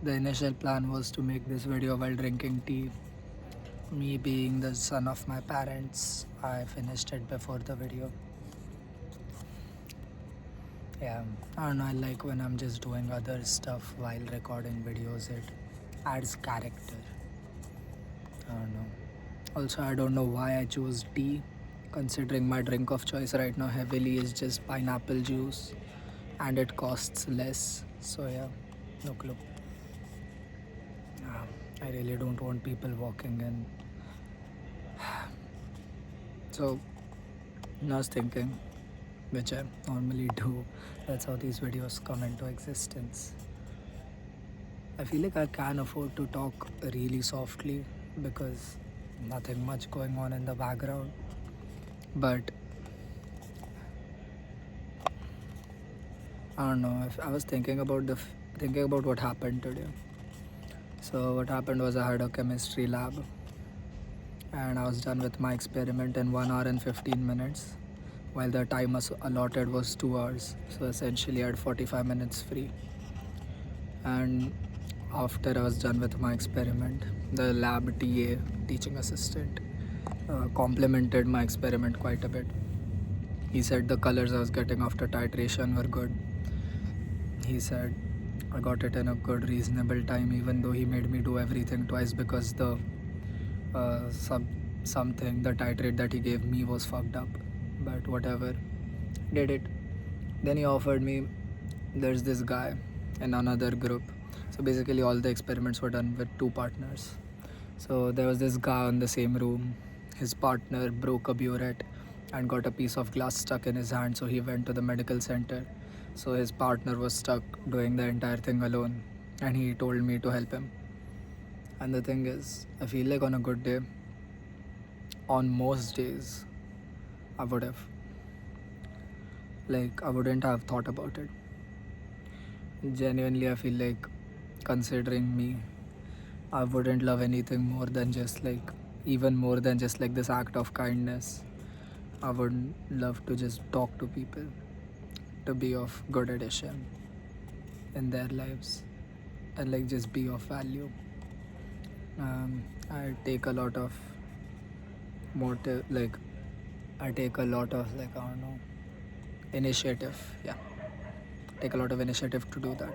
The initial plan was to make this video while drinking tea. Me being the son of my parents, I finished it before the video. Yeah, I don't know, I like when I'm just doing other stuff while recording videos, it adds character. I don't know. Also, I don't know why I chose tea, considering my drink of choice right now heavily is just pineapple juice and it costs less. So, yeah, no clue. I really don't want people walking in. So, I was thinking, which I normally do, that's how these videos come into existence. I feel like I can afford to talk really softly because nothing much going on in the background. But I don't know. If I was thinking about thinking about what happened today. So what happened was I had a chemistry lab, and I was done with my experiment in 1 hour and 15 minutes, while the time allotted was 2 hours. So essentially, I had 45 minutes free. And after I was done with my experiment, the lab TA, teaching assistant, complimented my experiment quite a bit. He said the colors I was getting after titration were good. He said I got it in a good, reasonable time, even though he made me do everything twice because the something, the titrate that he gave me was fucked up. But whatever, did it. Then he offered me, there's this guy in another group. So basically, all the experiments were done with two partners. So there was this guy in the same room. His partner broke a burette and got a piece of glass stuck in his hand, so he went to the medical center. So his partner was stuck doing the entire thing alone, and he told me to help him. And the thing is, I feel like on a good day, on most days, I would have. Like, I wouldn't have thought about it. Genuinely, I feel like, considering me, I wouldn't love anything more than just like, even more than just like this act of kindness. I would love to just talk to people, to be of good addition in their lives, and like just be of value. I take a lot of motive, like, I take a lot of, like, I don't know, initiative. Yeah, take a lot of initiative to do that.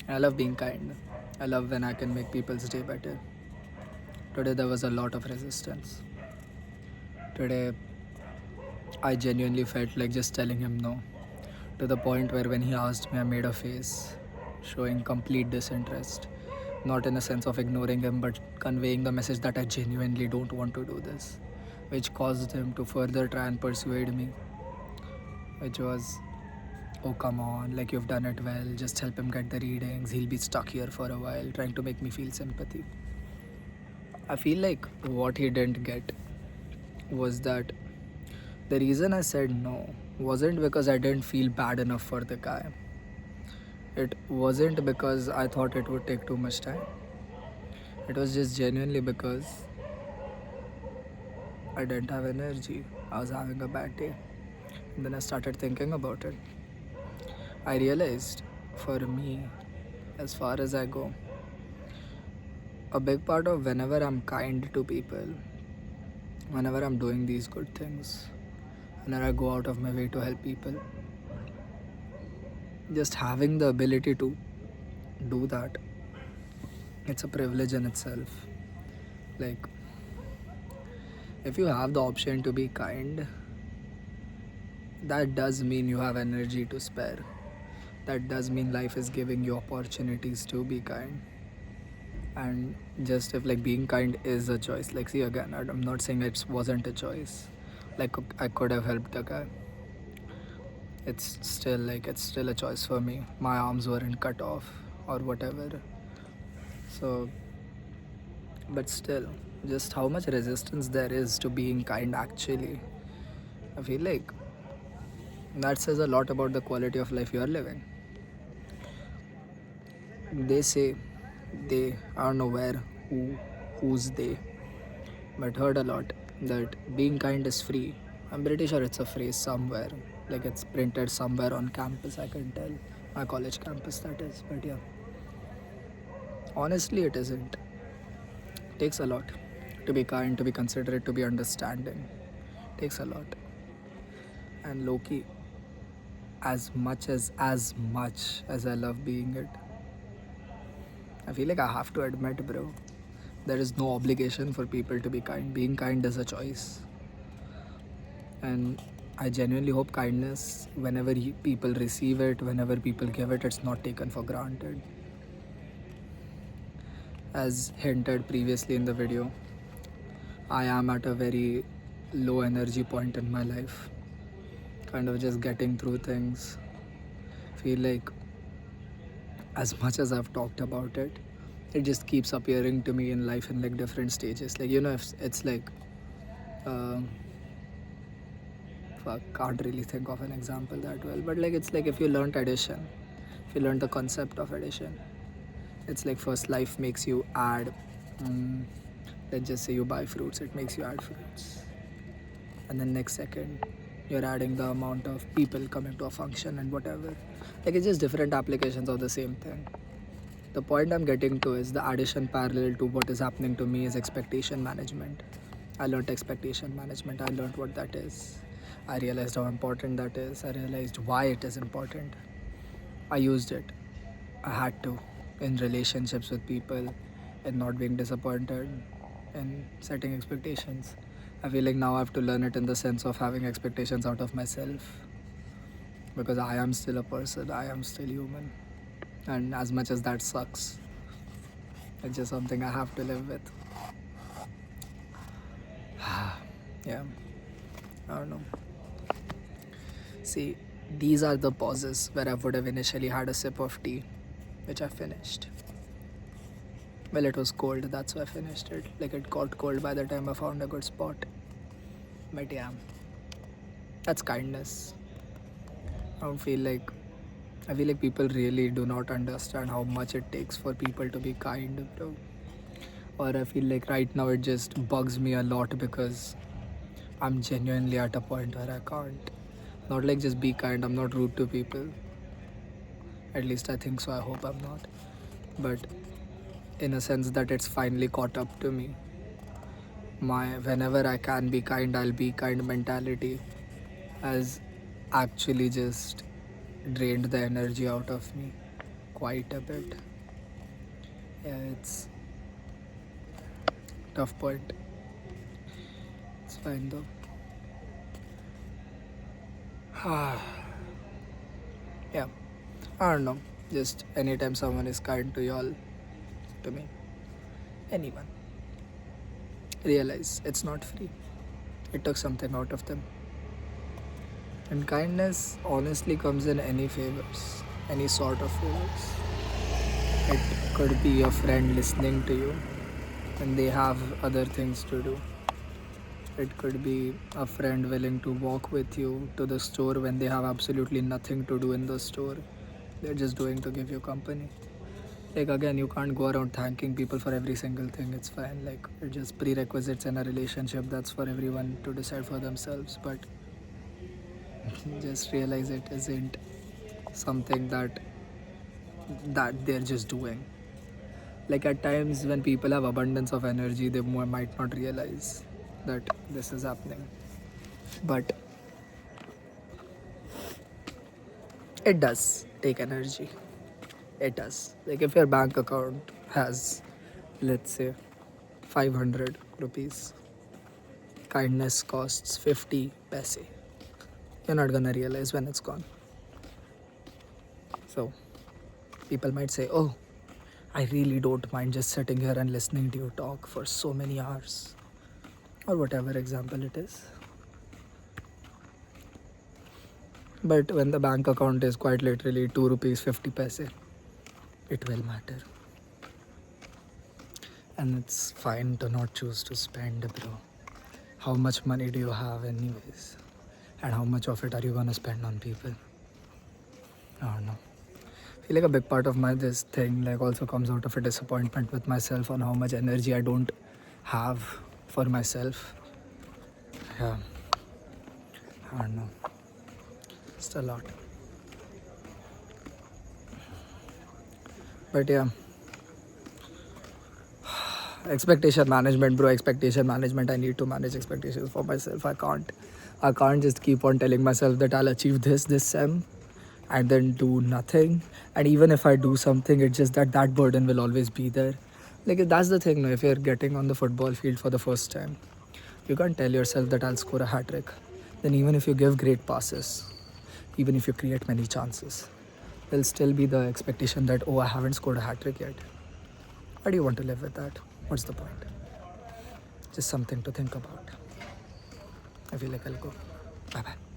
And I love being kind. I love when I can make people's day better. Today there was a lot of resistance. Today I genuinely felt like just telling him no, to the point where when he asked me, I made a face, showing complete disinterest. Not in a sense of ignoring him, but conveying the message that I genuinely don't want to do this, which caused him to further try and persuade me, which was, oh, come on, like you've done it well, just help him get the readings, he'll be stuck here for a while, trying to make me feel sympathy. I feel like what he didn't get was that the reason I said no wasn't because I didn't feel bad enough for the guy. It wasn't because I thought it would take too much time. It was just genuinely because I didn't have energy. I was having a bad day. And then I started thinking about it. I realized, for me, as far as I go, a big part of whenever I'm kind to people, whenever I'm doing these good things, whenever I go out of my way to help people, just having the ability to do that, it's a privilege in itself. Like, if you have the option to be kind, that does mean you have energy to spare. That does mean life is giving you opportunities to be kind. And just if like being kind is a choice, like, see, again, I'm not saying it wasn't a choice. Like, I could have helped the guy. It's still a choice for me. My arms weren't cut off or whatever. So, but still, just how much resistance there is to being kind actually. I feel like that says a lot about the quality of life you are living. They say, I don't know who's they, but heard a lot that being kind is free. I'm pretty sure it's a phrase somewhere, like it's printed somewhere on campus, I can tell. My college campus, that is, but yeah. Honestly, it isn't. It takes a lot to be kind, to be considerate, to be understanding. It takes a lot. And Loki, as much as I love being it, I feel like I have to admit, bro, there is no obligation for people to be kind. Being kind is a choice. And I genuinely hope kindness, whenever people receive it, whenever people give it, it's not taken for granted. As hinted previously in the video, I am at a very low energy point in my life, kind of just getting through things. Feel like as much as I've talked about it, it just keeps appearing to me in life in like different stages. Like, if it's like, um fuck, can't really think of an example that well, but like it's like if you learnt addition, if you learned the concept of addition, it's like first life makes you add. Mm, let's just say you buy fruits, it makes you add fruits, and then next second you're adding the amount of people coming to a function and whatever. Like it's just different applications of the same thing. The point I'm getting to is the addition parallel to what is happening to me is expectation management. I learned expectation management. I learned what that is. I realized how important that is. I realized why it is important. I used it. I had to, in relationships with people, in not being disappointed, in setting expectations. I feel like now I have to learn it in the sense of having expectations out of myself, because I am still a person, I am still human. And as much as that sucks, it's just something I have to live with. Yeah, I don't know. See, these are the pauses where I would have initially had a sip of tea, which I finished. Well, it was cold, that's why I finished it. Like, it got cold by the time I found a good spot. But yeah, that's kindness. I don't feel like I feel like people really do not understand how much it takes for people to be kind, bro. Or I feel like right now it just bugs me a lot because I'm genuinely at a point where I can't. Not like just be kind, I'm not rude to people. At least I think so, I hope I'm not. But in a sense that it's finally caught up to me. My whenever I can be kind, I'll be kind mentality has actually just drained the energy out of me quite a bit. Yeah, it's a tough point. It's fine though. Yeah, I don't know. Just anytime someone is kind to y'all, to me, anyone, realize it's not free. It took something out of them. And kindness honestly comes in any favors, any sort of favors. It could be a friend listening to you and they have other things to do. It could be a friend willing to walk with you to the store when they have absolutely nothing to do in the store. They're just doing to give you company. Like again, you can't go around thanking people for every single thing. It's fine. Like it's just prerequisites in a relationship. That's for everyone to decide for themselves. But just realize it isn't something that they're just doing. Like at times when people have abundance of energy, they might not realize that this is happening. But it does take energy. It does. Like if your bank account has, let's say, 500 rupees, kindness costs 50 paise. You're not gonna realize when it's gone. So people might say, oh, I really don't mind just sitting here and listening to you talk for so many hours, or whatever example it is. But when the bank account is quite literally 2 rupees 50 paise, it will matter. And it's fine to not choose to spend, bro. How much money do you have, anyways? And how much of it are you gonna spend on people? I don't know. I feel like a big part of my this thing like also comes out of a disappointment with myself on how much energy I don't have for myself. Yeah, I don't know. It's a lot. But yeah, expectation management, bro. Expectation management. I need to manage expectations for myself. I can't just keep on telling myself that I'll achieve this sem and then do nothing. And even if I do something, it's just that burden will always be there. Like that's the thing, no? If you're getting on the football field for the first time, you can't tell yourself that I'll score a hat trick. Then even if you give great passes, even if you create many chances, there'll still be the expectation that, oh, I haven't scored a hat trick yet. Why do you want to live with that? What's the point? Just something to think about. I feel like I'll go. Bye bye.